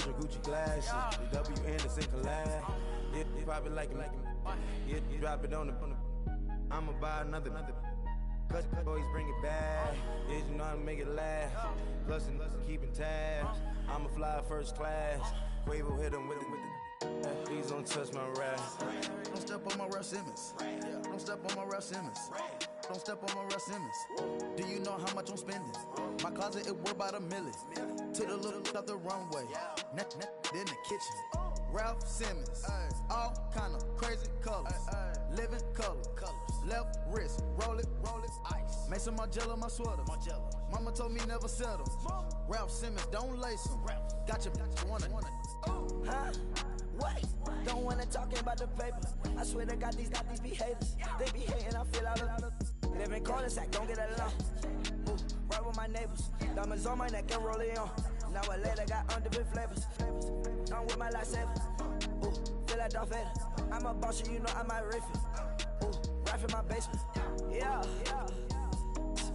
Ultra Gucci glasses, the W Anderson collab. Yeah, pop it like it. Yeah, drop it on the. I'ma buy another. Cause always bring it back. Yeah, you know how to make it laugh. Plus and keeping tabs. I'ma fly first class. Quavo hit him with it. Please don't touch my rap. Don't step on my Ralph Simmons. Don't step on my Ralph Simmons. Don't step on my Ralph Simmons. Do you know how much I'm spending? My closet, it worth about $1 million. To the little of the runway. Then the kitchen. Ralph Simmons. All kind of crazy colors. Living color. Left wrist. Roll it. Ice. Mason Margiela, my sweater. Mama told me never settle. Ralph Simmons, don't lace him. Got your wanna. Huh? Wait, don't wanna talking about the paper. I swear to God, these be haters. They be hating, I feel out of live in corners, I don't get along. Ooh, right with my neighbors. Diamonds on my neck and roll it on. Now I later got underbit flavors. I'm with my lightsaber. Ooh, feel like Darth Vader. I'm a boss, you know I might riff it. Ooh, right in my basement. Yeah.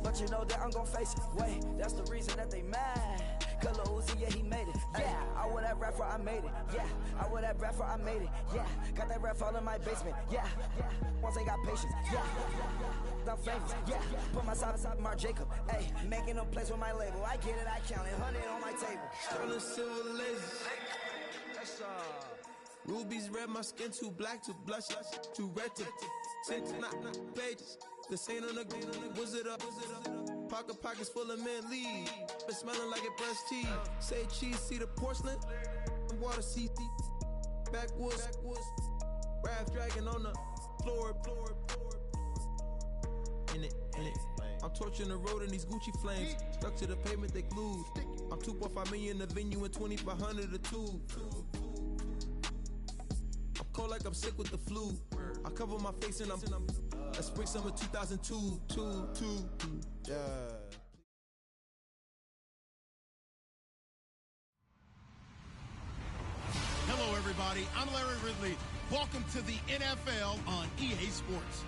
But you know that I'm gon' face it. Wait, that's the reason that they mad. Color Uzi, yeah, he made it. Yeah, I wear that rapper, I made it. Yeah, I wear that rapper, I made it. Yeah, got that rap all in my basement. Yeah, once I got patience. Yeah, I'm famous. Yeah, put my side beside Marc Jacob. Hey, making a place with my label. I get it, I count it. 100 on my table. Sterling silver lasers. That's rubies red, my skin too black to blush, too red to tint, not pages. This ain't on the wizard up. Pockets full of mint lead. It's smelling like it brushed tea. Say cheese, see the porcelain. Water, see backwoods. Wrath dragging on the floor. In it. I'm torching the road in these Gucci flames. Stuck to the pavement, they glued. I'm 2.5 million a venue and 2,500 a tube. I'm cold like I'm sick with the flu. I cover my face and I'm spring summer 2002. Yeah. Hello, everybody. I'm Larry Ridley. Welcome to the NFL on EA Sports.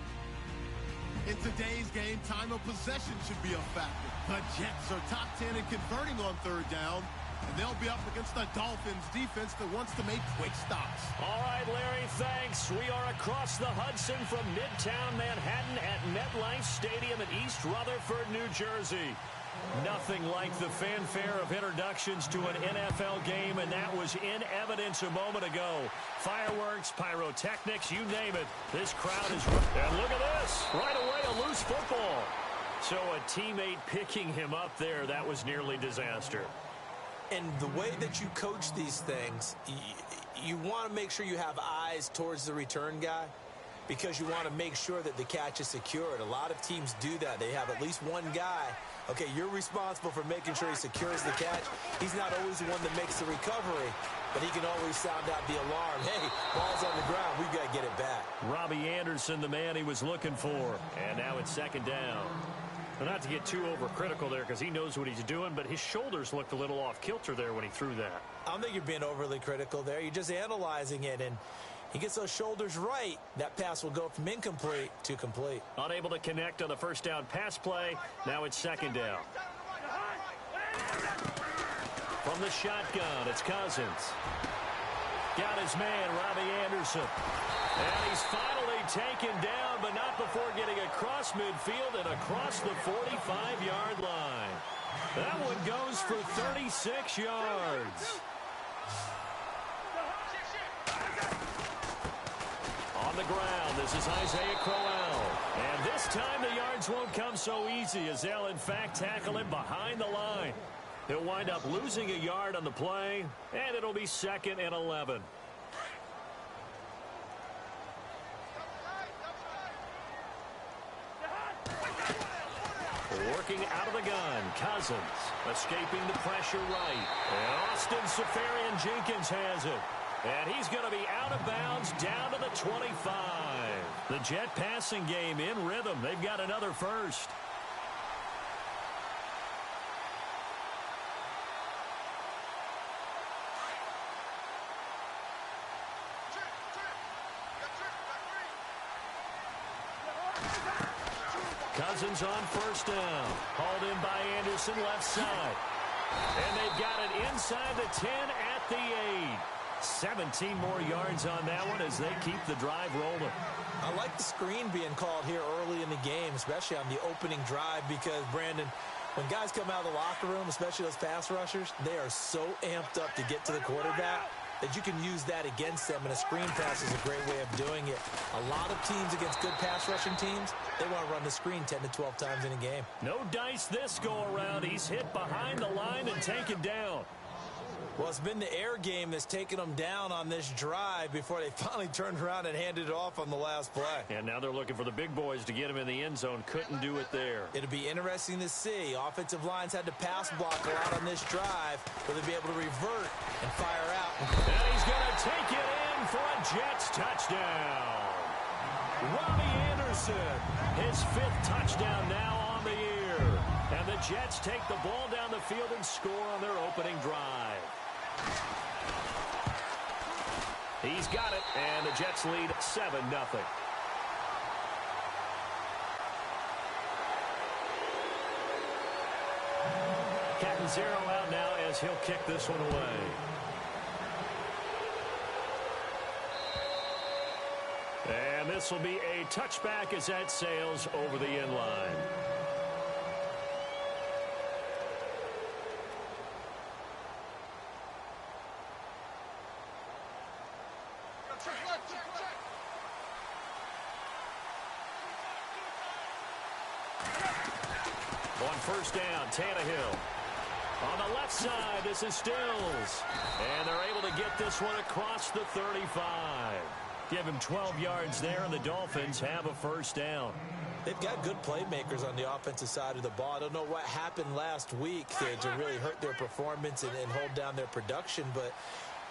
In today's game, time of possession should be a factor. The Jets are top 10 in converting on third down, and they'll be up against the Dolphins defense that wants to make quick stops. All right, Larry, thanks. We are across the Hudson from Midtown Manhattan at MetLife Stadium in East Rutherford, New Jersey. Nothing like the fanfare of introductions to an NFL game, and that was in evidence a moment ago. Fireworks, pyrotechnics, you name it. This crowd is... And look at this. Right away, a loose football. So a teammate picking him up there, that was nearly disaster. And the way that you coach these things, you want to make sure you have eyes towards the return guy because you want to make sure that the catch is secured. A lot of teams do that. They have at least one guy. Okay, you're responsible for making sure he secures the catch. He's not always the one that makes the recovery, but he can always sound out the alarm. Hey, ball's on the ground. We've got to get it back. Robbie Anderson, the man he was looking for. And now it's second down. Well, not to get too overcritical there because he knows what he's doing, but his shoulders looked a little off kilter there when he threw that. I don't think you're being overly critical there. You're just analyzing it, and he gets those shoulders right. That pass will go from incomplete to complete. Unable to connect on the first down pass play. Now it's second down. From the shotgun, it's Cousins. Got his man, Robbie Anderson. And he's finally taken down, but not before getting across midfield and across the 45-yard line. That one goes for 36 yards. On the ground, this is Isaiah Crowell. And this time the yards won't come so easy as they'll, in fact, tackle him behind the line. He'll wind up losing a yard on the play, and it'll be 2nd and 11. Working out of the gun, Cousins escaping the pressure right. And Austin Seferian-Jenkins has it. And he's going to be out of bounds down to the 25. The Jet passing game in rhythm. They've got another first. Cousins on first down. Hauled in by Anderson left side. And they've got it inside the 10 at the 8. 17 more yards on that one as they keep the drive rolling. I like the screen being called here early in the game, especially on the opening drive, because, Brandon, when guys come out of the locker room, especially those pass rushers, they are so amped up to get to the quarterback that you can use that against them, and a screen pass is a great way of doing it. A lot of teams against good pass rushing teams, they want to run the screen 10 to 12 times in a game. No dice this go-around. He's hit behind the line and taken down. Well, it's been the air game that's taken them down on this drive before they finally turned around and handed it off on the last play. And now they're looking for the big boys to get him in the end zone. Couldn't do it there. It'll be interesting to see. Offensive lines had to pass block a lot on this drive. Will they be able to revert and fire out? And he's going to take it in for a Jets touchdown. Robbie Anderson, his 5th touchdown now on the year. And the Jets take the ball down the field and score on their opening drive. He's got it, and the Jets lead 7-0. Captain Zero out now as he'll kick this one away. And this will be a touchback as that sails over the end line. On first down, Tannehill. On the left side, this is Stills. And they're able to get this one across the 35. Give him 12 yards there, and the Dolphins have a first down. They've got good playmakers on the offensive side of the ball. I don't know what happened last week to really hurt their performance and hold down their production, but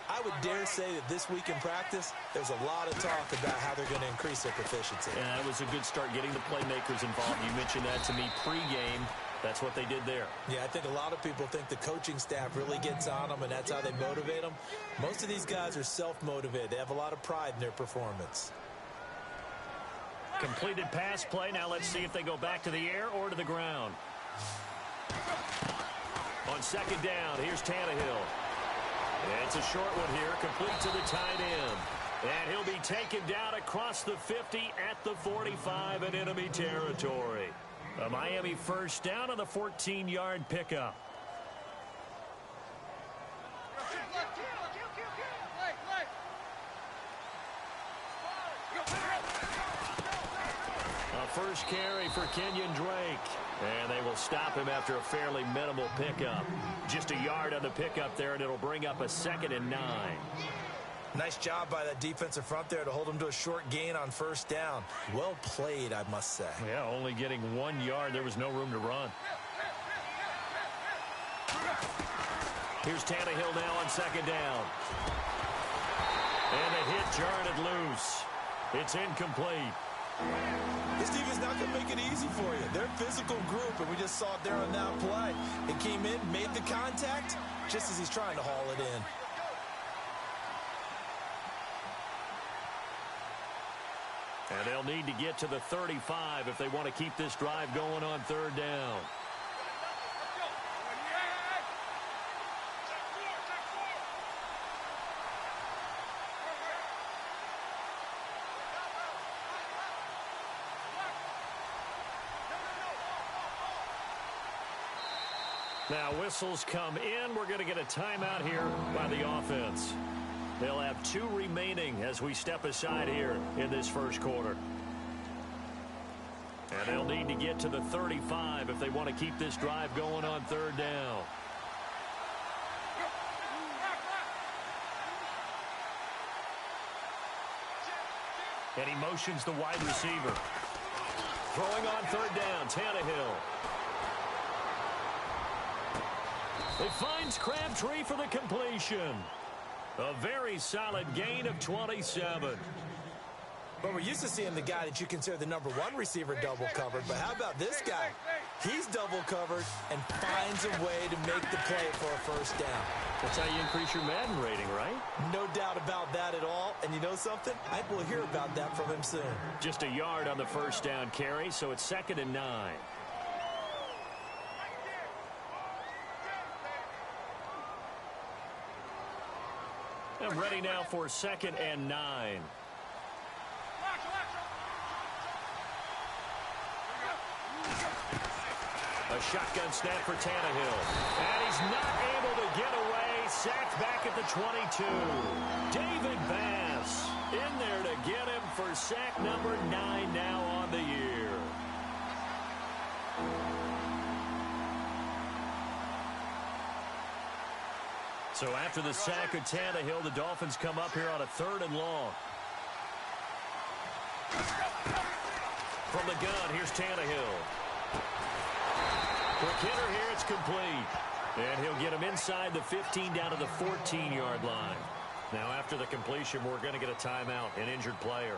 I would dare say that this week in practice, there's a lot of talk about how they're going to increase their proficiency. And that was a good start getting the playmakers involved. You mentioned that to me pregame. That's what they did there. Yeah, I think a lot of people think the coaching staff really gets on them, and that's how they motivate them. Most of these guys are self-motivated. They have a lot of pride in their performance. Completed pass play. Now let's see if they go back to the air or to the ground. On second down, here's Tannehill. It's a short one here, complete to the tight end. And he'll be taken down across the 50 at the 45 in enemy territory. A Miami first down on the 14-yard pickup. A first carry for Kenyon Drake. And they will stop him after a fairly minimal pickup. Just a yard on the pickup there, and it'll bring up a 2nd and 9. Nice job by that defensive front there to hold him to a short gain on first down. Well played, I must say. Yeah, only getting 1 yard. There was no room to run. Here's Tannehill now on second down. And the hit jarred it loose. It's incomplete. This defense not going to make it easy for you. They're a physical group, and we just saw it there on that play. It came in, made the contact, just as he's trying to haul it in. And they'll need to get to the 35 if they want to keep this drive going on third down. Now whistles come in. We're going to get a timeout here by the offense. They'll have 2 remaining as we step aside here in this first quarter. And they'll need to get to the 35 if they want to keep this drive going on third down. And he motions the wide receiver. Throwing on third down, Tannehill. It finds Crabtree for the completion. A very solid gain of 27. But we're used to seeing the guy that you consider the #1 receiver double covered. But how about this guy? He's double covered and finds a way to make the play for a first down. That's how you increase your Madden rating, right? No doubt about that at all. And you know something? I think we'll hear about that from him soon. Just a yard on the first down carry, so it's 2nd and 9. And ready now for 2nd and 9. A shotgun snap for Tannehill. And he's not able to get away. Sacked back at the 22. David Bass in there to get him for sack number 9 now on the year. So after the sack of Tannehill, the Dolphins come up here on a 3rd and long. From the gun, here's Tannehill. Quick hitter here, it's complete. And he'll get him inside the 15 down to the 14-yard line. Now after the completion, we're going to get a timeout, an injured player.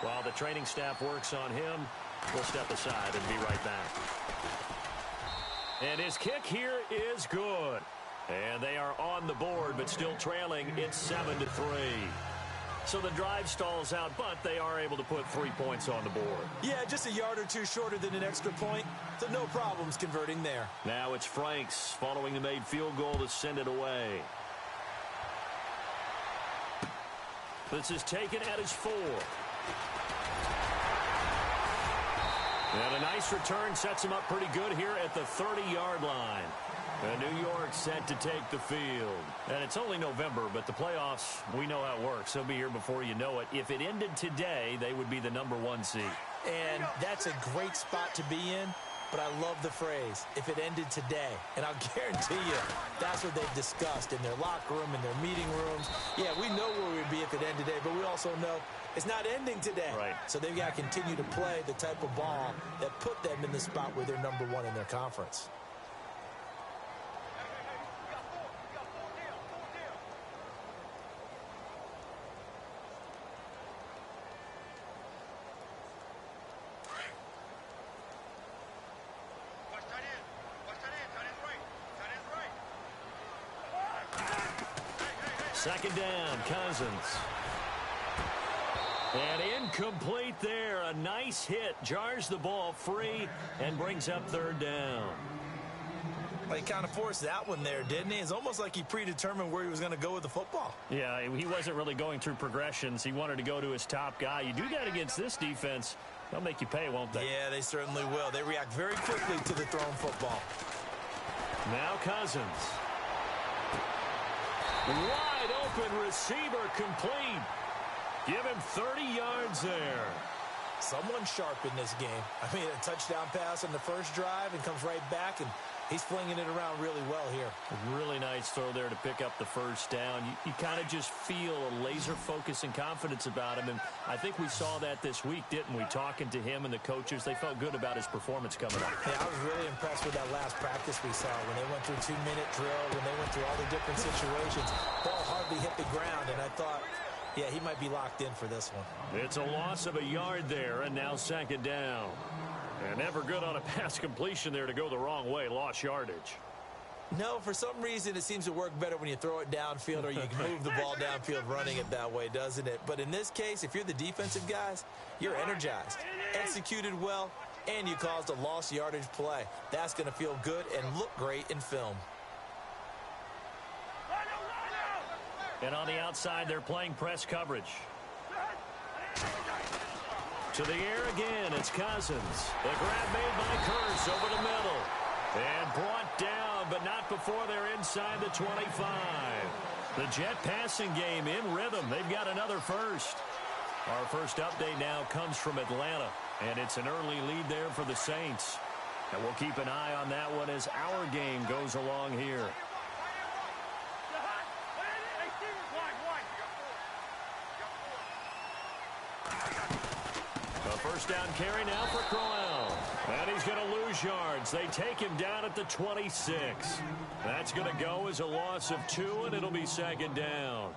While the training staff works on him, we'll step aside and be right back. And his kick here is good. And they are on the board, but still trailing. It's 7-3. So the drive stalls out, but they are able to put 3 points on the board. Yeah, just a yard or two shorter than an extra point, so no problems converting there. Now it's Franks following the made field goal to send it away. This is taken at his 4. And a nice return sets him up pretty good here at the 30-yard line. And New York set to take the field. And it's only November, but the playoffs, we know how it works. They'll be here before you know it. If it ended today, they would be the number 1 seed. And that's a great spot to be in, but I love the phrase, if it ended today. And I'll guarantee you, that's what they've discussed in their locker room, in their meeting rooms. Yeah, we know where we'd be if it ended today, but we also know it's not ending today. Right. So they've got to continue to play the type of ball that put them in the spot where they're number 1 in their conference. Second down, Cousins. And incomplete there. A nice hit. Jars the ball free and brings up 3rd down. Well, he kind of forced that one there, didn't he? It's almost like he predetermined where he was going to go with the football. Yeah, he wasn't really going through progressions. He wanted to go to his top guy. You do that against this defense, they'll make you pay, won't they? Yeah, they certainly will. They react very quickly to the thrown football. Now Cousins. Wide open receiver complete. Give him 30 yards there. Someone sharp in this game. I mean, a touchdown pass on the first drive and comes right back, and he's flinging it around really well here. A really nice throw there to pick up the first down. You kind of just feel a laser focus and confidence about him, and I think we saw that this week, didn't we? Talking to him and the coaches, they felt good about his performance coming up. Yeah, I was really impressed with that last practice we saw when they went through 2-minute drill, when they went through all the different situations. Ball hardly hit the ground, and I thought, yeah, he might be locked in for this one. It's a loss of a yard there, and now 2nd down. And never good on a pass completion there to go the wrong way. Lost yardage. No, for some reason it seems to work better when you throw it downfield or you can move the ball downfield running it that way, doesn't it? But in this case, if you're the defensive guys, you're energized, executed well, and you caused a lost yardage play. That's going to feel good and look great in film. And on the outside, they're playing press coverage. To the air again, it's Cousins. The grab made by Kurtz over the middle. And brought down, but not before they're inside the 25. The Jet passing game in rhythm. They've got another first. Our first update now comes from Atlanta, and it's an early lead there for the Saints. And we'll keep an eye on that one as our game goes along here. First down carry now for Crowell. And he's going to lose yards. They take him down at the 26. That's going to go as a loss of 2, and it'll be 2nd down.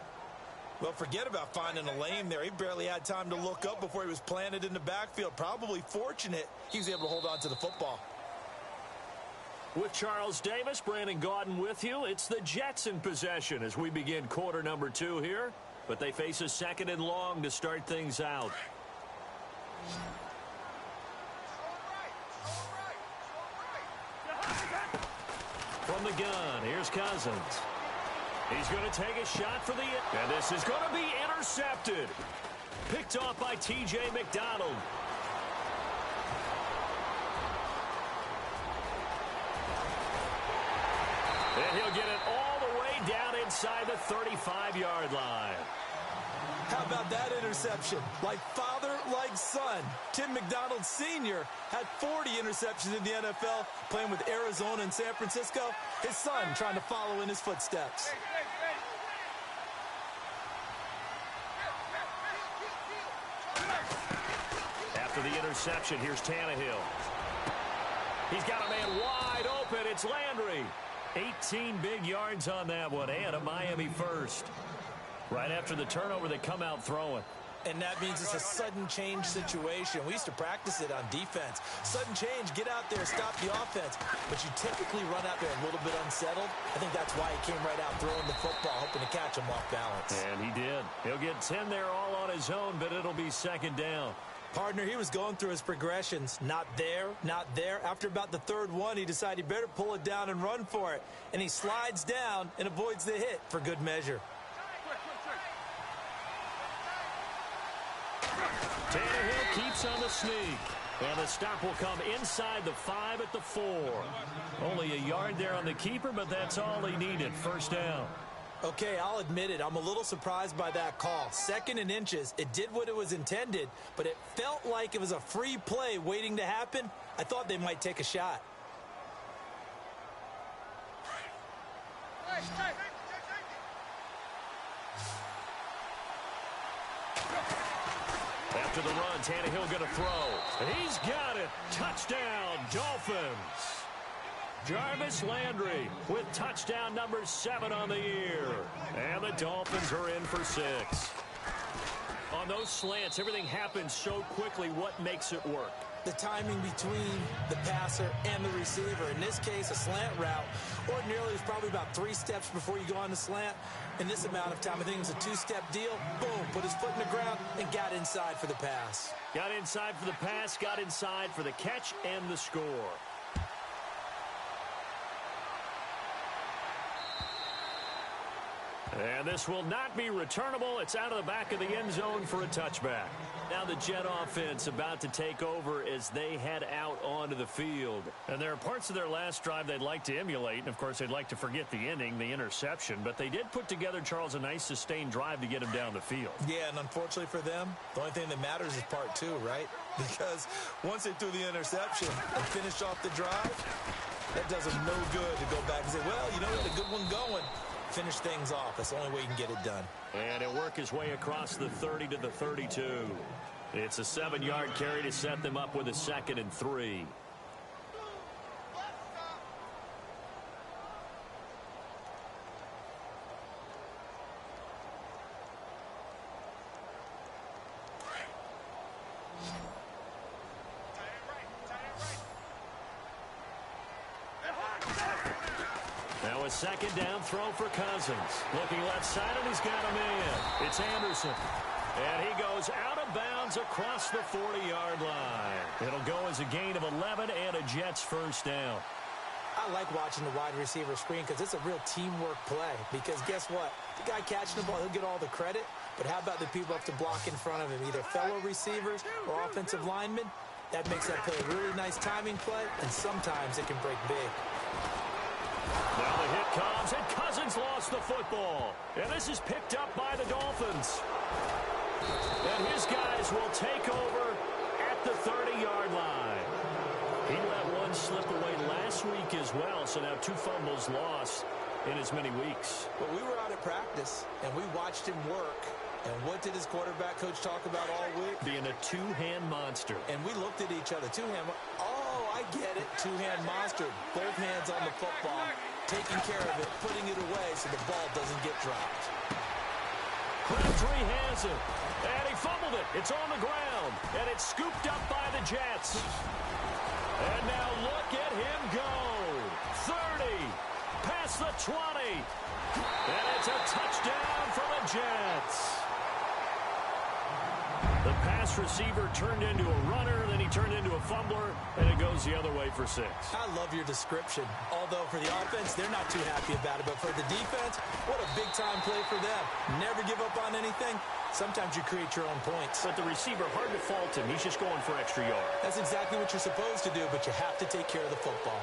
Well, forget about finding a lane there. He barely had time to look up before he was planted in the backfield. Probably fortunate he was able to hold on to the football. With Charles Davis, Brandon Gaudin with you. It's the Jets in possession as we begin quarter number 2 here. But they face a 2nd and long to start things out. From the gun, here's Cousins. He's going to take a shot for the... And this is going to be intercepted. Picked off by T.J. McDonald. And he'll get it all the way down inside the 35-yard line. How about that interception? Like father, like son. Tim McDonald Sr. had 40 interceptions in the NFL, playing with Arizona and San Francisco. His son trying to follow in his footsteps. After the interception, here's Tannehill. He's got a man wide open. It's Landry. 18 big yards on that one, and a Miami first. Right after the turnover, they come out throwing. And that means it's a sudden change situation. We used to practice it on defense. Sudden change, get out there, stop the offense. But you typically run out there a little bit unsettled. I think that's why he came right out throwing the football, hoping to catch him off balance. And he did. He'll get 10 there all on his own, but it'll be second down. Partner, he was going through his progressions. Not there, not there. After about the third one, he decided he better pull it down and run for it. And he slides down and avoids the hit for good measure. Tannehill keeps on the sneak. And the stop will come inside the 5 at the 4. Only a yard there on the keeper, but that's all he needed. First down. Okay, I'll admit it. I'm a little surprised by that call. 2nd and inches. It did what it was intended, but it felt like it was a free play waiting to happen. I thought they might take a shot. After the run, Tannehill going to throw. He's got it. Touchdown, Dolphins. Jarvis Landry with touchdown number 7 on the year. And the Dolphins are in for 6. On those slants, everything happens so quickly. What makes it work? The timing between the passer and the receiver. In this case, a slant route. Ordinarily, it's probably about 3 steps before you go on the slant. In this amount of time, I think it was a 2-step deal. Boom, put his foot in the ground and got inside for the pass. Got inside for the pass, got inside for the catch and the score. And this will not be returnable. It's out of the back of the end zone for a touchback. Now the Jet offense about to take over as they head out onto the field. And there are parts of their last drive they'd like to emulate. And, of course, they'd like to forget the ending, the interception. But they did put together, Charles, a nice sustained drive to get him down the field. Yeah, and unfortunately for them, the only thing that matters is part 2, right? Because once they threw the interception and finished off the drive, that does them no good to go back and say, well, you know, we had a good one going. Finish things off. That's the only way you can get it done. And he'll work his way across the 30 to the 32. It's a 7-yard carry to set them up with a 2nd and 3. Now a 2nd down throw for Cousins. Looking left side, and he's got a man. It's Anderson. And he goes out of bounds across the 40-yard line. It'll go as a gain of 11 and a Jets first down. I like watching the wide receiver screen because it's a real teamwork play. Because guess what? The guy catching the ball, he'll get all the credit. But how about the people up to block in front of him, either fellow receivers or offensive linemen? That makes that play a really nice timing play, and sometimes it can break big. Now the hit comes, and Cousins lost the football. And this is picked up by the Dolphins. And his guys will take over at the 30-yard line. He let one slip away last week as well, so now 2 fumbles lost in as many weeks. Well, we were out at practice, and we watched him work. And what did his quarterback coach talk about all week? Being a 2-hand monster. And we looked at each other. 2-hand. Oh, I get it. 2-hand monster. Both hands on the football, taking care of it, putting it away so the ball doesn't get dropped. Crabtree has it. And he fumbled it. It's on the ground. And it's scooped up by the Jets. And now look at him go. 30. Past the 20. And it's a touchdown for the Jets. The pass pass receiver turned into a runner, then he turned into a fumbler, and it goes the other way for 6. I love your description. Although for the offense, they're not too happy about it. But for the defense, what a big-time play for them. Never give up on anything. Sometimes you create your own points. But the receiver, hard to fault him. He's just going for extra yards. That's exactly what you're supposed to do, but you have to take care of the football.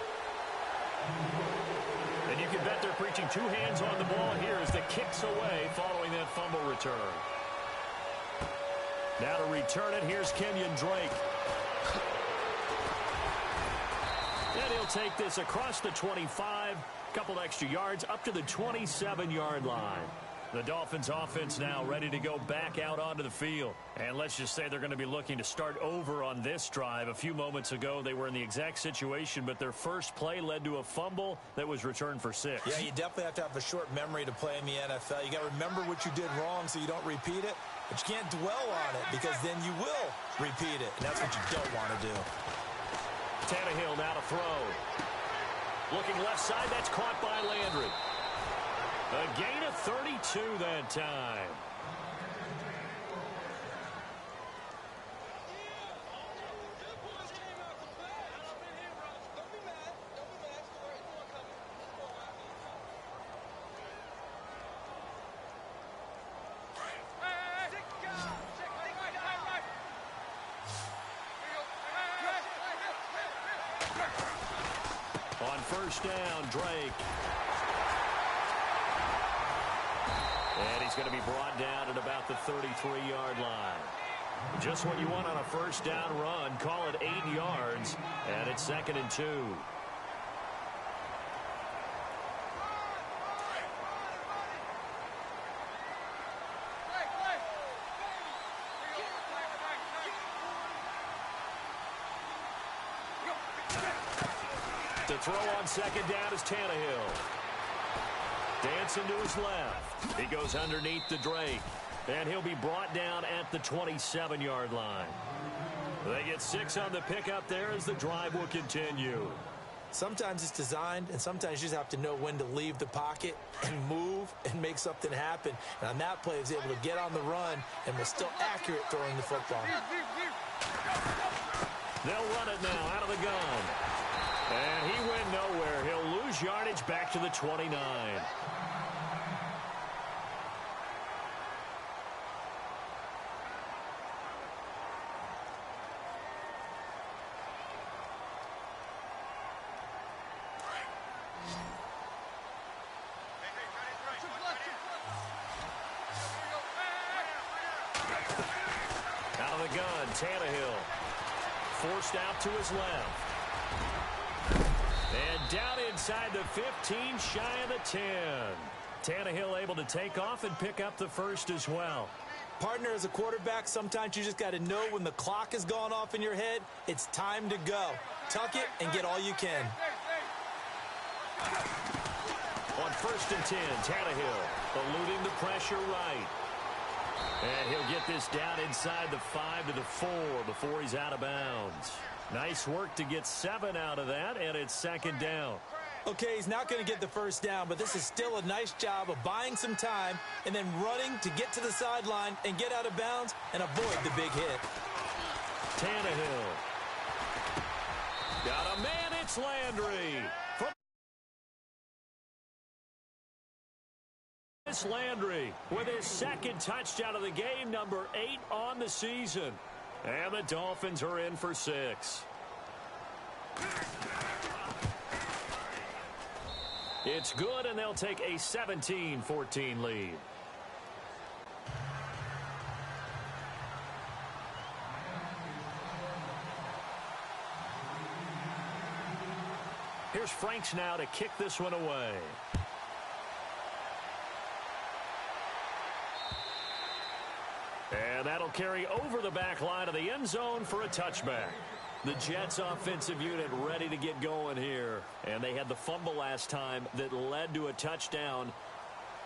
And you can bet they're preaching 2 hands on the ball here as the kick's away following that fumble return. Now to return it, here's Kenyon Drake. And he'll take this across the 25, couple extra yards up to the 27-yard line. The Dolphins offense now ready to go back out onto the field. And let's just say they're going to be looking to start over on this drive. A few moments ago, they were in the exact situation, but their first play led to a fumble that was returned for 6. Yeah, you definitely have to have a short memory to play in the NFL. You got to remember what you did wrong so you don't repeat it. But you can't dwell on it because then you will repeat it. And that's what you don't want to do. Tannehill now to throw. Looking left side, that's caught by Landry. A gain of 32 that time. On first down, Drake. And he's going to be brought down at about the 33-yard line. Just what you want on a first down run. Call it 8 yards, and it's 2nd and 2. To throw on 2nd down is Tannehill. Dancing to his left. He goes underneath to Drake. And he'll be brought down at the 27-yard line. They get 6 on the pickup there as the drive will continue. Sometimes it's designed, and sometimes you just have to know when to leave the pocket and move and make something happen. And on that play, he was able to get on the run and was still accurate throwing the football. They'll run it now out of the gun. And he went nowhere. He'll lose yardage back to the 29. Out of the gun, Tannehill. Forced out to his left. And down inside the 15, shy of the 10. Tannehill able to take off and pick up the first as well. Partner, as a quarterback, sometimes you just got to know when the clock has gone off in your head, it's time to go. Tuck it and get all you can. On 1st and 10, Tannehill eluding the pressure right. And he'll get this down inside the 5 to the 4 before he's out of bounds. Nice work to get 7 out of that, and it's 2nd down. Okay, he's not going to get the first down, but this is still a nice job of buying some time and then running to get to the sideline and get out of bounds and avoid the big hit. Tannehill. Got a man, it's Landry. Landry with his 2nd touchdown of the game, number 8 on the season. And the Dolphins are in for 6. It's good, and they'll take a 17-14 lead. Here's Franks now to kick this one away. And that'll carry over the back line of the end zone for a touchback. The Jets offensive unit ready to get going here. And they had the fumble last time that led to a touchdown.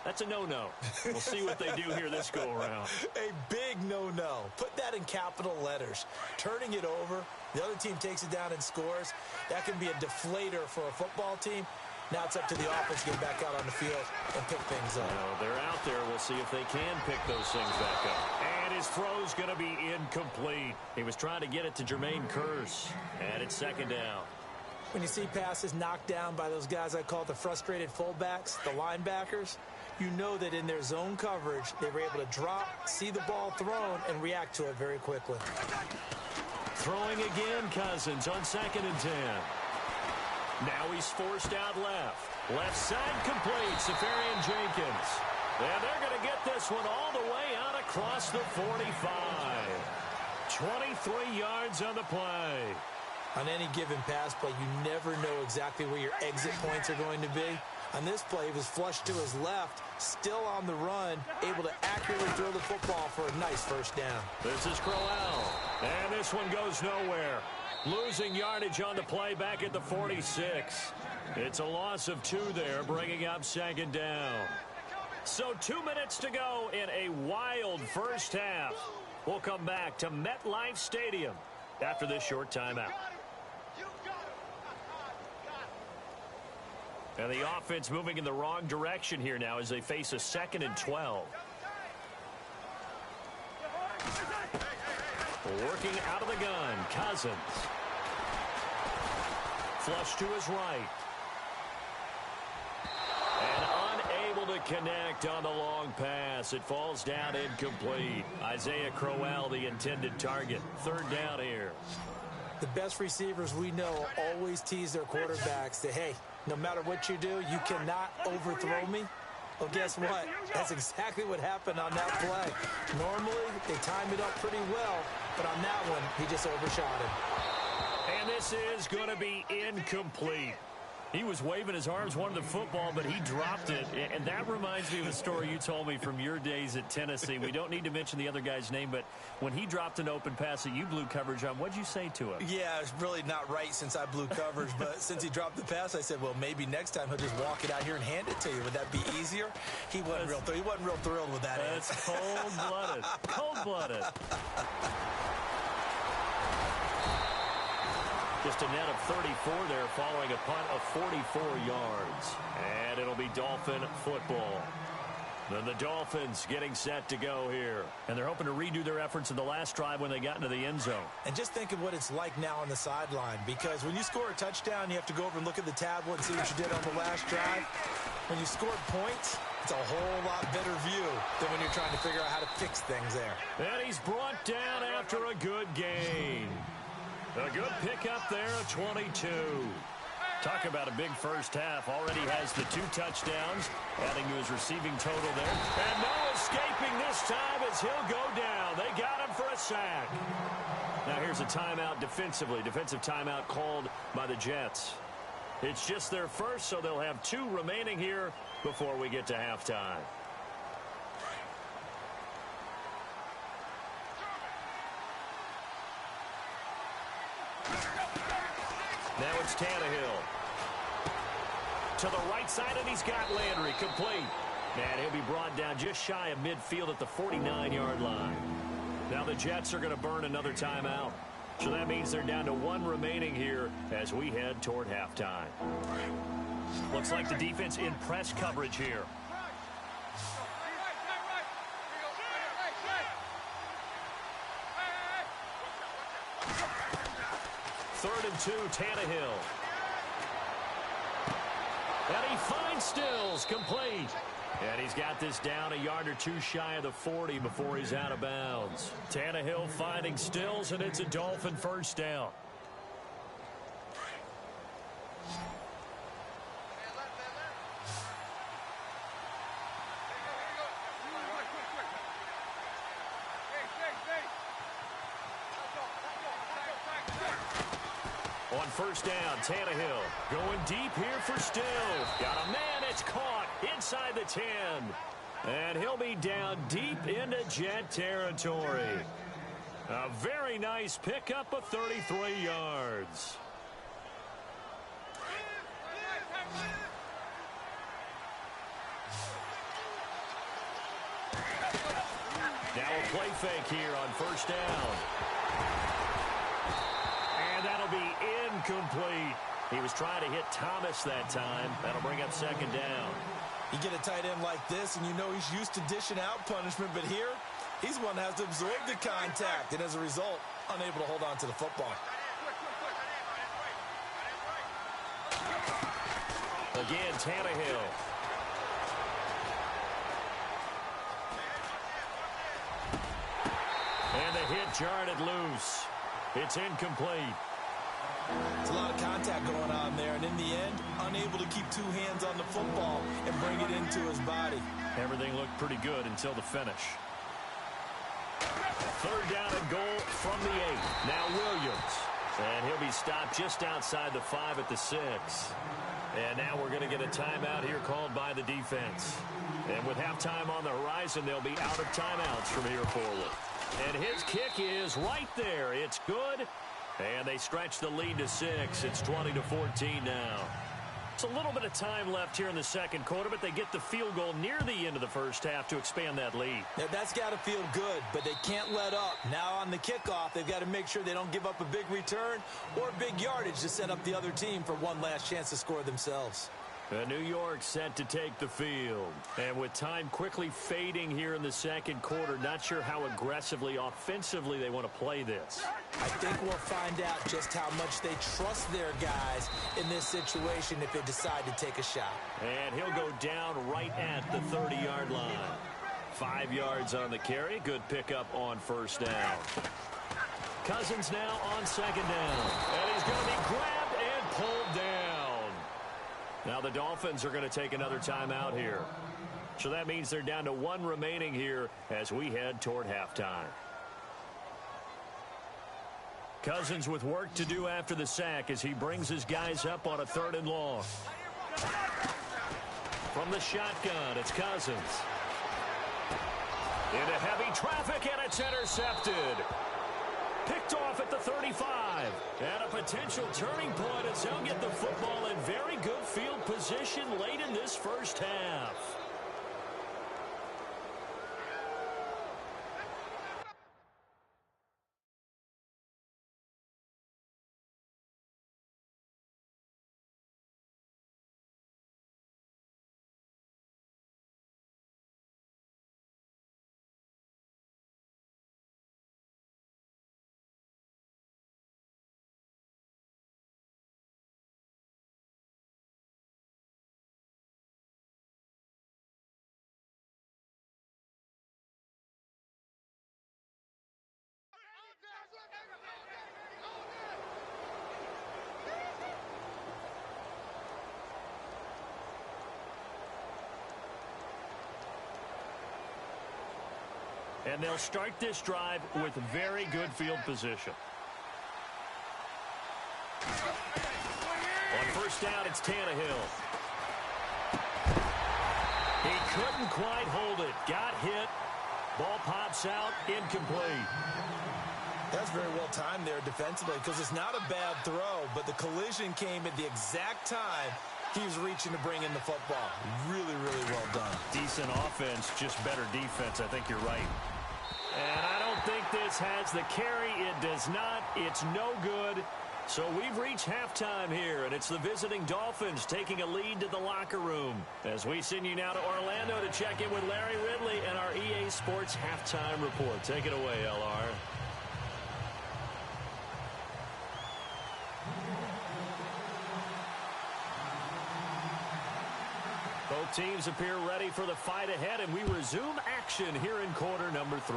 That's a no-no. We'll see what they do here this go-around. A big no-no. Put that in capital letters. Turning it over, the other team takes it down and scores. That can be a deflator for a football team. Now it's up to the offense to get back out on the field and pick things up. Well, they're out there. We'll see if they can pick those things back up. And his throw's going to be incomplete. He was trying to get it to Jermaine Kearse. And it's second down. When you see passes knocked down by those guys I call the frustrated fullbacks, the linebackers, you know that in their zone coverage, they were able to drop, see the ball thrown, and react to it very quickly. Throwing again, Cousins on 2nd and 10. Now he's forced out left. Left side complete, Safarian Jenkins. And they're going to get this one all the way out across the 45. 23 yards on the play. On any given pass play, you never know exactly where your exit points are going to be. On this play, he was flushed to his left, still on the run, able to accurately throw the football for a nice first down. This is Crowell, and this one goes nowhere. Losing yardage on the play back at the 46. It's a loss of 2 there, bringing up 2nd down. So 2 minutes to go in a wild first half. We'll come back to MetLife Stadium after this short timeout. And the offense moving in the wrong direction here now as they face a 2nd and 12. Working out of the gun, Cousins. Flush to his right. And unable to connect on the long pass. It falls down incomplete. Isaiah Crowell, the intended target. 3rd down here. The best receivers we know always tease their quarterbacks that, hey, no matter what you do, you cannot overthrow me. Well, guess what? That's exactly what happened on that play. Normally, they time it up pretty well, but on that one, he just overshot him. And this is going to be incomplete. He was waving his arms, wanted the football, but he dropped it. And that reminds me of a story you told me from your days at Tennessee. We don't need to mention the other guy's name, but when he dropped an open pass that you blew coverage on, what'd you say to him? Yeah, it's really not right since I blew coverage, but since he dropped the pass, I said, well, maybe next time he'll just walk it out here and hand it to you. Would that be easier? He wasn't real thrilled with that. That's cold-blooded. Cold-blooded. Just a net of 34 there following a punt of 44 yards. And it'll be Dolphin football. Then the Dolphins getting set to go here. And they're hoping to redo their efforts in the last drive when they got into the end zone. And just think of what it's like now on the sideline. Because when you score a touchdown, you have to go over and look at the tablet and see what you did on the last drive. When you scored points, it's a whole lot better view than when you're trying to figure out how to fix things there. And he's brought down after a good gain. A good pickup there, a 22. Talk about a big first half. Already has the 2 touchdowns, adding to his receiving total there. And no escaping this time as he'll go down. They got him for a sack. Now here's a timeout defensively. Defensive timeout called by the Jets. It's just their first, so they'll have 2 remaining here before we get to halftime. Now it's Tannehill. To the right side, and he's got Landry complete. And he'll be brought down just shy of midfield at the 49-yard line. Now the Jets are going to burn another timeout. So that means they're down to 1 remaining here as we head toward halftime. Looks like the defense in press coverage here. Third and 2, Tannehill. And he finds Stills, complete. And he's got this down a yard or 2 shy of the 40 before he's out of bounds. Tannehill finding Stills, and it's a Dolphin first down. On first down, Tannehill going deep here for Stills. Got a man, it's caught inside the 10. And he'll be down deep into Jet territory. A very nice pickup of 33 yards. Now a play fake here on first down. And that'll be incomplete. He was trying to hit Thomas that time. That'll bring up second down. You get a tight end like this, and you know he's used to dishing out punishment, but here, he's one that has to absorb the contact, and as a result, unable to hold on to the football. Again, Tannehill. And the hit jarred it loose. It's incomplete. It's a lot of contact going on there, and in the end, unable to keep two hands on the football and bring it into his body. Everything looked pretty good until the finish. Third down and goal from the 8. Now Williams. And he'll be stopped just outside the 5 at the 6. And now we're going to get a timeout here called by the defense. And with halftime on the horizon, they'll be out of timeouts from here forward. And his kick is right there. It's good. And they stretch the lead to 6. It's 20-14 now. It's a little bit of time left here in the second quarter, but they get the field goal near the end of the first half to expand that lead. Now, that's got to feel good, but they can't let up. Now on the kickoff, they've got to make sure they don't give up a big return or big yardage to set up the other team for one last chance to score themselves. New York set to take the field. And with time quickly fading here in the second quarter, not sure how aggressively, offensively they want to play this. I think we'll find out just how much they trust their guys in this situation if they decide to take a shot. And he'll go down right at the 30-yard line. 5 yards on the carry. Good pickup on first down. Cousins now on second down. And he's going to be grabbed and pulled down. Now the Dolphins are going to take another timeout here. So that means they're down to 1 remaining here as we head toward halftime. Cousins with work to do after the sack as he brings his guys up on a 3rd and long. From the shotgun, it's Cousins. Into heavy traffic, and it's intercepted. Picked off at the 35. And a potential turning point as they'll get the football in very good field position late in this first half. And they'll start this drive with very good field position. On first down, it's Tannehill. He couldn't quite hold it. Got hit. Ball pops out. Incomplete. That's very well timed there defensively because it's not a bad throw, but the collision came at the exact time he was reaching to bring in the football. Really, really well done. Decent offense, just better defense. I think you're right. And I don't think this has the carry. It does not. It's no good. So we've reached halftime here, and it's the visiting Dolphins taking a lead to the locker room. As we send you now to Orlando to check in with Larry Ridley and our EA Sports Halftime Report. Take it away, LR. Both teams appear ready for the fight ahead, and we resume action here in quarter number 3.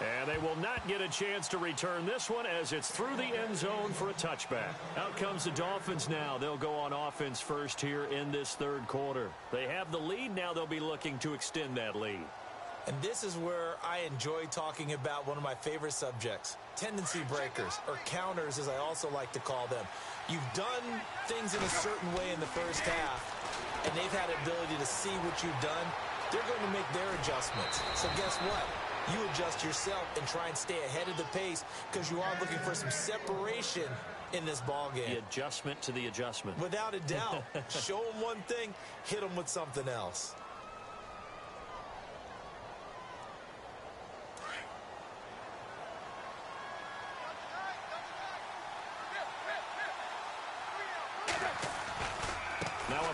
And they will not get a chance to return this one as it's through the end zone for a touchback. Out comes the Dolphins now. They'll go on offense first here in this third quarter. They have the lead. Now they'll be looking to extend that lead. And this is where I enjoy talking about one of my favorite subjects, tendency breakers, or counters as I also like to call them. You've done things in a certain way in the first half, and they've had the ability to see what you've done. They're going to make their adjustments. So guess what? You adjust yourself and try and stay ahead of the pace because you are looking for some separation in this ball game. The adjustment to the adjustment. Without a doubt. Show them one thing, hit them with something else.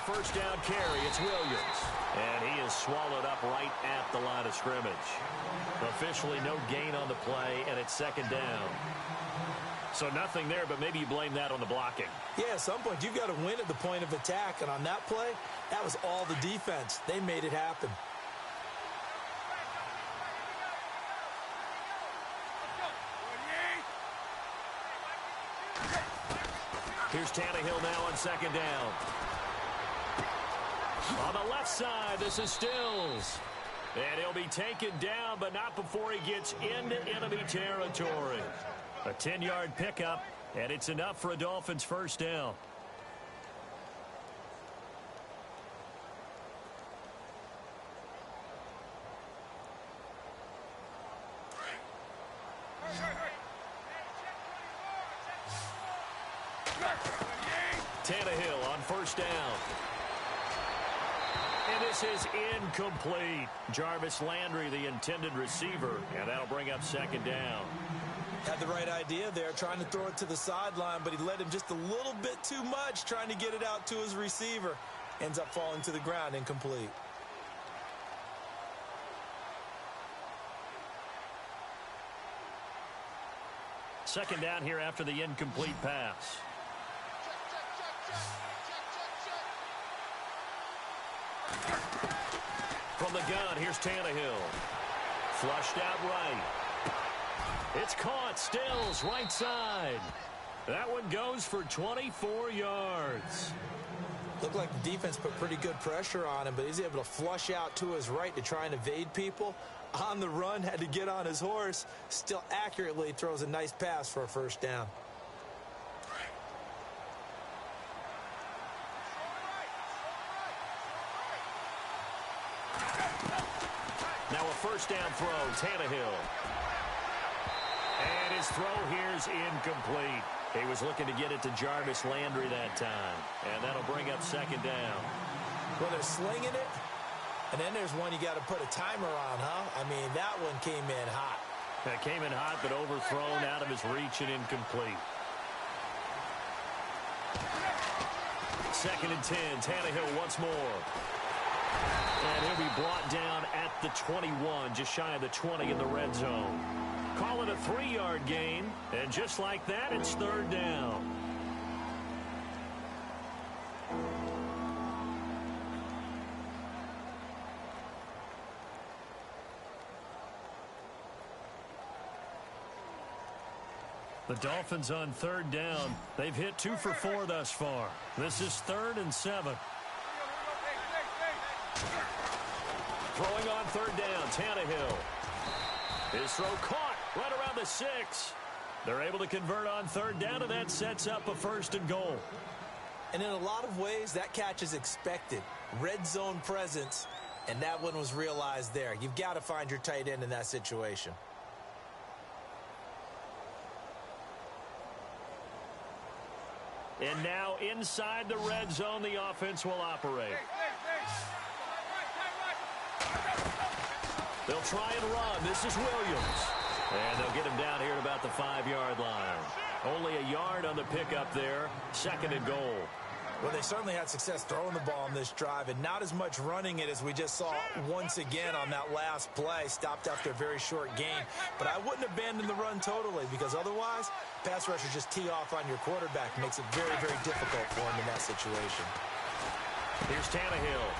a first down carry. It's Williams. And he is swallowed up right at the line of scrimmage. Officially no gain on the play, and it's second down. So nothing there, but maybe you blame that on the blocking. Yeah, at some point you've got to win at the point of attack. And on that play, that was all the defense. They made it happen. Here's Tannehill now on second down. On the left side, this is Stills. And he'll be taken down, but not before he gets into enemy territory. A 10-yard pickup, and it's enough for a Dolphins first down. Tannehill on first down. And this is incomplete. Jarvis Landry, the intended receiver, and that'll bring up second down. Had the right idea there, trying to throw it to the sideline, but he led him just a little bit too much, trying to get it out to his receiver. Ends up falling to the ground, incomplete. Second down here after the incomplete pass. From the gun, here's Tannehill. Flushed out right. It's caught. Stills, right side. That one goes for 24 yards. Looked like the defense put pretty good pressure on him, but he's able to flush out to his right to try and evade people. On the run, had to get on his horse. Still accurately throws a nice pass for a first down. Now a first down throw, Tannehill. And his throw here's incomplete. He was looking to get it to Jarvis Landry that time. And that'll bring up second down. Well, they're slinging it. And then there's one you got to put a timer on, huh? I mean, that one came in hot. That came in hot, but overthrown out of his reach and incomplete. Second and 10. Tannehill once more. And he'll be brought down at the 21, just shy of the 20 in the red zone. Call it a 3-yard gain, and just like that, it's third down. The Dolphins on third down. They've hit 2 for 4 thus far. This is 3rd and 7. Throwing on third down, Tannehill. His throw caught right around the 6. They're able to convert on third down, and that sets up a 1st and goal. And in a lot of ways, that catch is expected. Red zone presence, and that one was realized there. You've got to find your tight end in that situation. And now inside the red zone, the offense will operate. They'll try and run. This is Williams. And they'll get him down here at about the 5-yard line. Only a yard on the pickup there. 2nd and goal. Well, they certainly had success throwing the ball on this drive, and not as much running it as we just saw once again on that last play. Stopped after a very short gain. But I wouldn't abandon the run totally, because otherwise, pass rushers just tee off on your quarterback. Makes it very, very difficult for him in that situation. Here's Tannehill.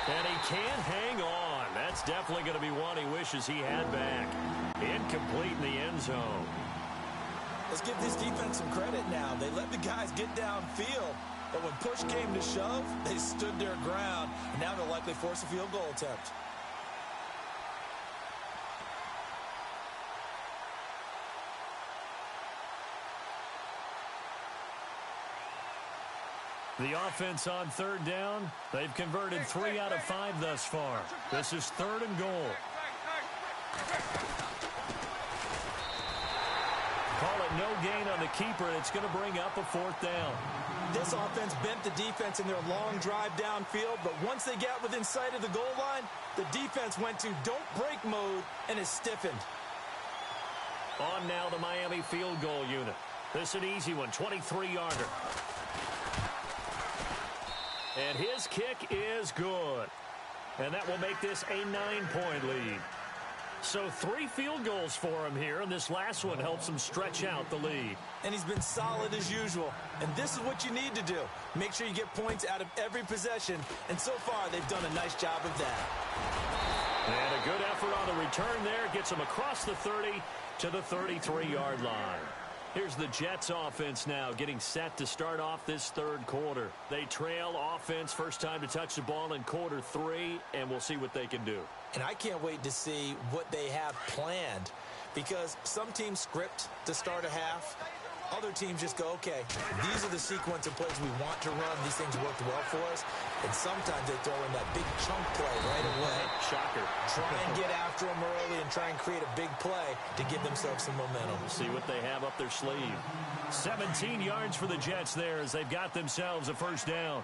And he can't hang on. That's definitely going to be one he wishes he had back. Incomplete in the end zone. Let's give this defense some credit now. They let the guys get downfield. But when push came to shove, they stood their ground. And now they'll likely force a field goal attempt. The offense on third down, they've converted 3 out of 5 thus far. This is 3rd and goal. Call it no gain on the keeper, and it's going to bring up a 4th down. This offense bent the defense in their long drive downfield, but once they got within sight of the goal line, the defense went to don't break mode and is stiffened. On now the Miami field goal unit. This is an easy one, 23-yarder. And his kick is good. And that will make this a 9-point lead. So 3 field goals for him here, and this last one helps him stretch out the lead. And he's been solid as usual. And this is what you need to do. Make sure you get points out of every possession. And so far, they've done a nice job of that. And a good effort on the return there. Gets him across the 30 to the 33-yard line. Here's the Jets offense now getting set to start off this third quarter. They trail offense first time to touch the ball in quarter 3, and we'll see what they can do. And I can't wait to see what they have planned, because some teams script to start a half. Other teams just go, okay, these are the sequence of plays we want to run. These things worked well for us. And sometimes they throw in that big chunk play right away. Shocker. Try and get after them early and try and create a big play to give themselves some momentum. We'll see what they have up their sleeve. 17 yards for the Jets there as they've got themselves a first down.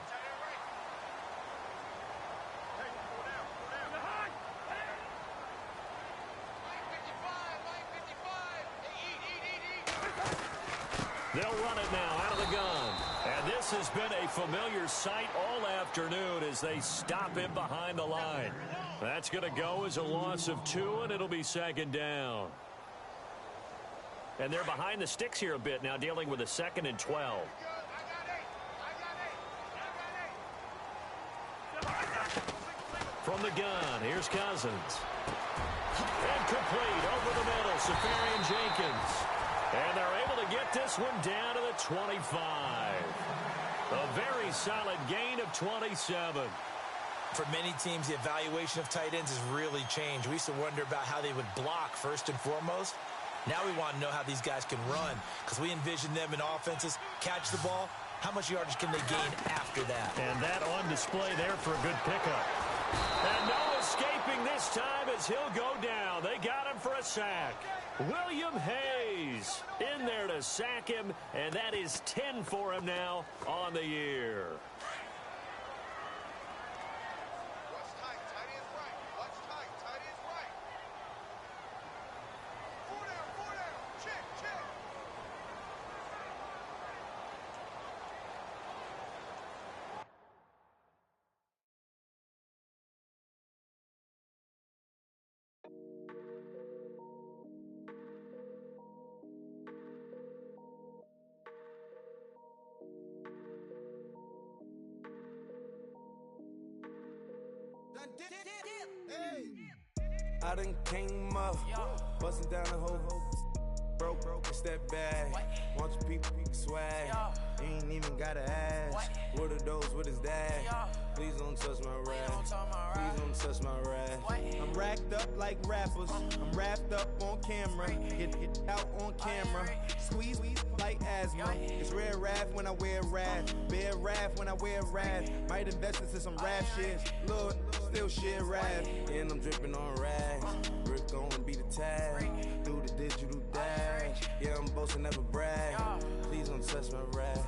They'll run it now out of the gun. And this has been a familiar sight all afternoon as they stop him behind the line. That's going to go as a loss of 2, and it'll be second down. And they're behind the sticks here a bit now, dealing with a 2nd and 12. From the gun, here's Cousins. And complete over the middle, Safarian Jenkins. And they're able to get this one down to the 25. A very solid gain of 27. For many teams, the evaluation of tight ends has really changed. We used to wonder about how they would block first and foremost. Now we want to know how these guys can run, because we envision them in offenses catch the ball. How much yardage can they gain after that? And that on display there for a good pickup. And no escaping this time as he'll go down. They got him for a sack. William Hayes in there to sack him, and that is 10 for him now on the year. I done came up, busting down the whole broke and step back. Want your people swag, ain't even gotta ask. What are those, what is that? Please don't touch my rap, please don't touch my rap. I'm racked up like rappers, I'm wrapped up on camera. Get out on camera, squeeze like asthma. It's rare wrath when I wear wrath, bare wrath when I wear wrath. Might invest into some rap shit, look, still shit rap. And I'm dripping on rags, Rick gon' be the tag, through the digital dash. Yeah, I'm boasting, never brag. Please don't touch my rap.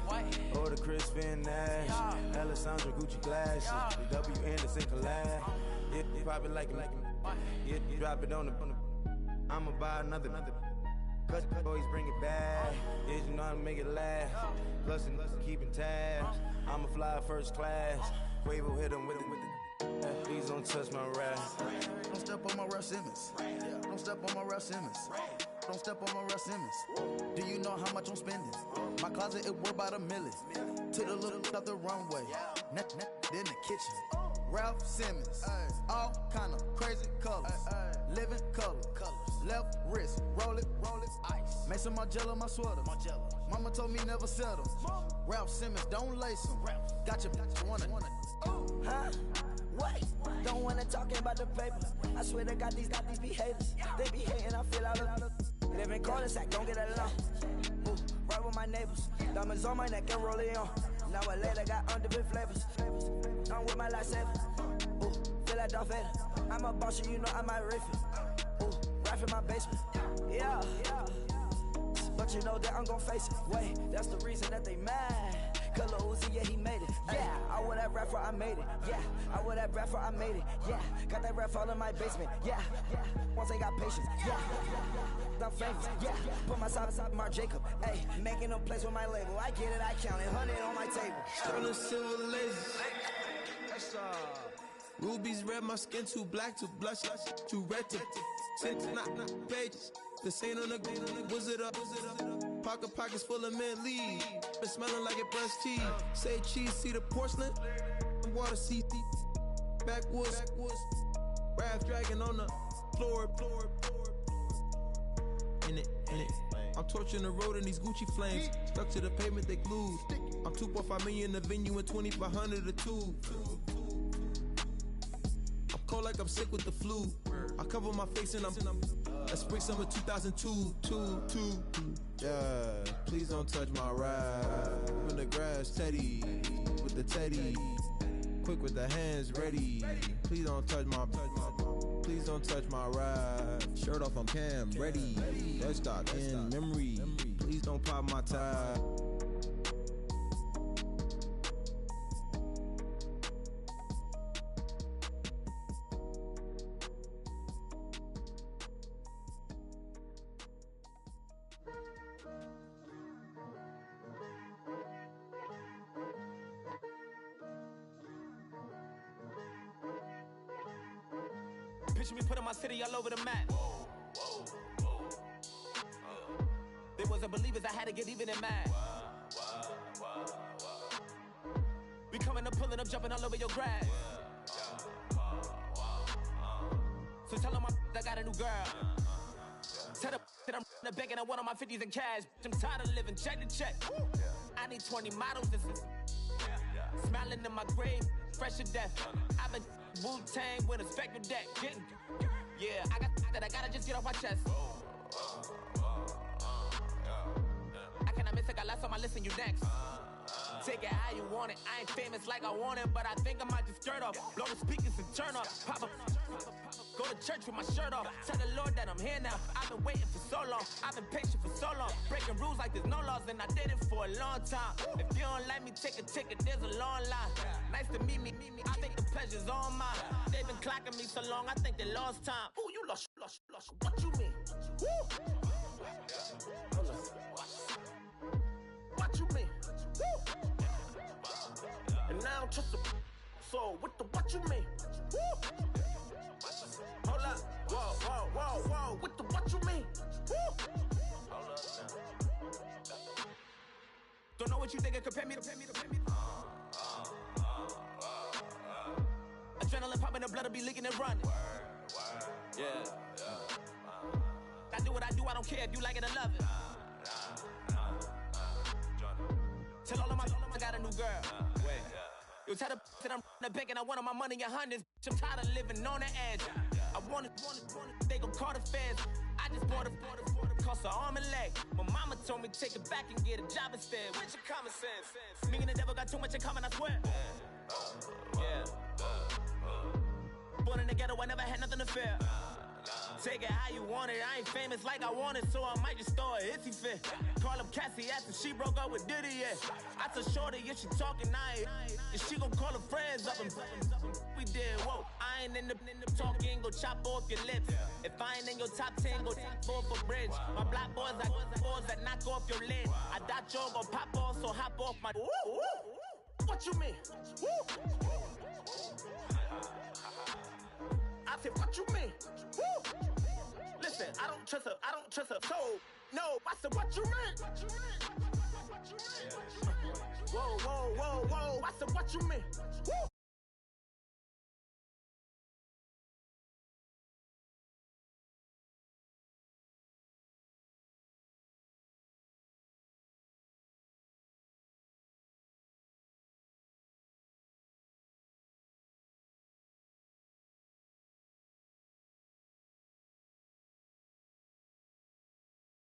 Or the Chris Van Nash, Alessandra Gucci glasses, the W Anderson collab. Yeah, you probably like it. Yeah, you drop it on the. I'ma buy another. Cause always bring it back. Yeah, you know how to make it last. Plus and keeping tabs. I'ma fly first class. Quavo hit him with it. Please don't touch my rap. Don't step on my Russ Simmons. Don't step on my Russ Simmons. Don't step on my Russ Simmons. Do you know how much I'm spending? My closet, it worth about $1 million. To the little of the runway. In the kitchen. Ralph Simmons. All kind of crazy colors. Living color. Left wrist. Roll it. Ice. Mason Margiela, my sweater. Mama told me never settle. Ralph Simmons, don't lace him. Got your wanna. Huh? What? Don't wanna talk about the paper. I swear to God, these be haters. They be hating, I feel out of. Live in cul-de-sac, don't get along. Ooh, right with my neighbors. Diamonds on my neck and roll it on. Now I later got underbit flavors. I'm with my lifesaver. Ooh, feel like Darth Vader. I'm a boss, you know I might riff it. Ooh, right in my basement. Yeah. But you know that I'm gon' face it. Wait, that's the reason that they mad. Color Uzi, yeah, he made it. Yeah, I would have rapper, I made it. Yeah, I would have rapper, I made it. Yeah, got that rap all in my basement. Yeah, once I got patience. Yeah, I'm famous. Yeah, put myself inside Mark Jacob. Hey, making a place with my label. I get it, I count it. 100 on my table. Turn the silver laser. Rubies red, my skin too black to blush, too red to tint, not pages. This ain't on the wizard up. Pockets full of mint leaves. Been smelling like it brushed teeth. Say cheese, see the porcelain. Water, see backwoods. Raft dragging on the floor. In it. I'm torching the road in these Gucci flames. Stuck to the pavement, they glued. I'm 2.5 million in the venue and 2,500 a tube. I'm cold like I'm sick with the flu. I cover my face and I'm spring summer 2002. Yeah, please don't touch my ride. In the grass, Teddy with the Teddy. Quick with the hands ready. Please don't touch my ride. Shirt off on cam, ready. Let's start in memory. Please don't pop my tie. Picture me putting my city all over the map. They wasn't believers, I had to get even and mad. We coming up, pulling up, jumping all over your grass. So tell them I got a new girl. Tell them that I'm in the bank and I want all my 50s in cash. I'm tired of living check to check. I need 20 models. This is smiling in my grave, fresh to death. I've been Wu-Tang with a spectral deck. Yeah, I got that I gotta just get off my chest. I cannot miss it, got last on my list and you next. Take it how you want it. I ain't famous like I want it, but I think I might just skirt off. Blow the speakers and turn up. Pop up. Go to church with my shirt off. Tell the Lord that I'm here now. I've been waiting for so long. I've been patient for so long. Breaking rules like there's no laws, and I did it for a long time. If you don't like me, take a ticket. There's a long line. Nice to meet me. I think the pleasure's all mine. They've been clocking me so long, I think they lost time. Ooh, you lost. What you mean? Woo! What you mean? Woo! And now I don't trust the so with the what you mean? Woo! Hold up, whoa, with the what you mean? Woo! Hold up now. Don't know what you think, compare me to. Adrenaline popping, the blood will be leaking and running. Yeah. I do what I do, I don't care if you like it or love it. Tell all of my I got a new girl. Yo, tell the that I'm in the bank and I want all my money in hundreds. I'm tired of living on the edge. I want it, they gon' call the feds. I just bought a cost an arm and leg. My mama told me take it back and get a job instead. Where's your common sense? Me and the devil got too much in common, I swear. Yeah. Born in the ghetto, I never had nothing to fear. Take it how you want it. I ain't famous like I want it, so I might just throw a hissy fit. Call up Cassie after she broke up with Diddy, yeah. I told Shorty if she talking, and she gon' call her friends up and we did, whoa. I ain't in the talking, go chop off your lips. If I ain't in your top 10, go top 4 for bridge. My black boys like boys that knock off your lid. I thought y'all gon' pop off, so hop off my. What you mean? I said, what you mean? Woo! Listen, I don't trust her. So, no, I said, what you mean? Whoa, I said, what you mean? Woo!